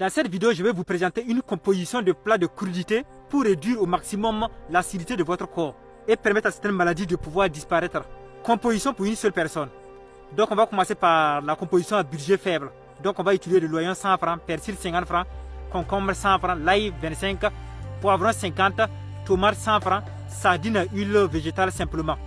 Dans cette vidéo, je vais vous présenter une composition de plats de crudité pour réduire au maximum l'acidité de votre corps et permettre à certaines maladies de pouvoir disparaître. Composition pour une seule personne. Donc on va commencer par la composition à budget faible. Donc on va utiliser de l'oignon 100 francs, persil 50 francs, concombre 100 francs, l'ail 25, poivron 50, tomate 100 francs, sardines à huile végétale simplement.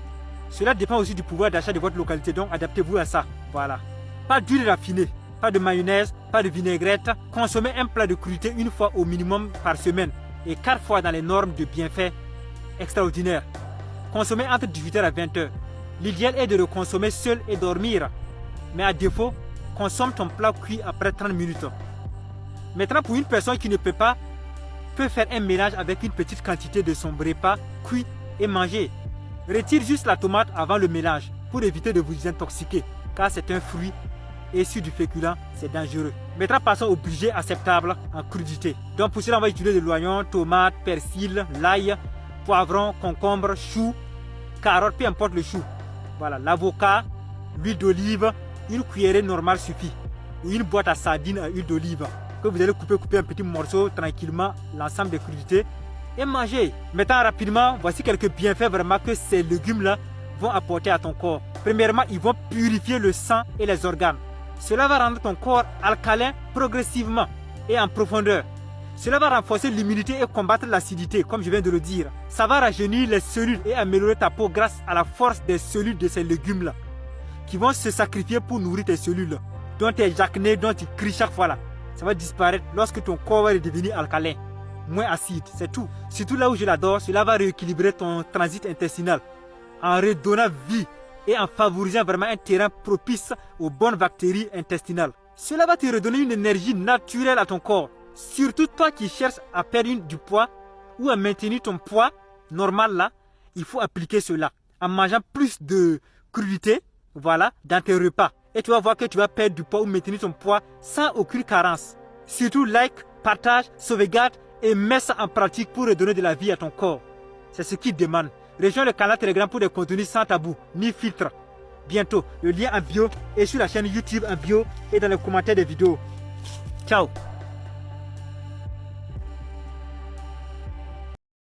Cela dépend aussi du pouvoir d'achat de votre localité, donc adaptez-vous à ça. Voilà. Pas d'huile raffinée, pas de mayonnaise, pas de vinaigrette. Consommez un plat de crudité une fois au minimum par semaine et 4 fois dans les normes de bienfaits extraordinaires. Consommez entre 18h à 20h. L'idéal est de le consommer seul et dormir. Mais à défaut, consomme ton plat cuit après 30 minutes. Maintenant, pour une personne qui ne peut pas, peut faire un mélange avec une petite quantité de son repas cuit et manger. Retire juste la tomate avant le mélange pour éviter de vous intoxiquer, car c'est un fruit et sur du féculent, c'est dangereux. Maintenant, passons au budget acceptable en crudité. Donc pour cela, on va utiliser de l'oignon, tomate, persil, l'ail, poivron, concombre, chou, carotte, peu importe le chou. Voilà, l'avocat, l'huile d'olive, une cuillerée normale suffit. Ou une boîte à sardines à huile d'olive que vous allez couper un petit morceau tranquillement, l'ensemble des crudités et manger. Maintenant rapidement, voici quelques bienfaits vraiment que ces légumes-là vont apporter à ton corps. Premièrement, ils vont purifier le sang et les organes. Cela va rendre ton corps alcalin progressivement et en profondeur. Cela va renforcer l'immunité et combattre l'acidité, comme je viens de le dire. Ça va rajeunir les cellules et améliorer ta peau grâce à la force des cellules de ces légumes-là, qui vont se sacrifier pour nourrir tes cellules, dont tu es acné, dont tu cries chaque fois là. Ça va disparaître lorsque ton corps va devenir alcalin, moins acide, c'est tout. Surtout là où je l'adore, cela va rééquilibrer ton transit intestinal, en redonnant vie et en favorisant vraiment un terrain propice aux bonnes bactéries intestinales. Cela va te redonner une énergie naturelle à ton corps. Surtout toi qui cherches à perdre du poids ou à maintenir ton poids normal là, il faut appliquer cela en mangeant plus de crudité, voilà, dans tes repas. Et tu vas voir que tu vas perdre du poids ou maintenir ton poids sans aucune carence. Surtout like, partage, sauvegarde et mets ça en pratique pour redonner de la vie à ton corps. C'est ce qu'il demande. Rejoins le canal Telegram pour des contenus sans tabou ni filtre. Bientôt, le lien en bio est sur la chaîne YouTube en bio et dans les commentaires des vidéos. Ciao.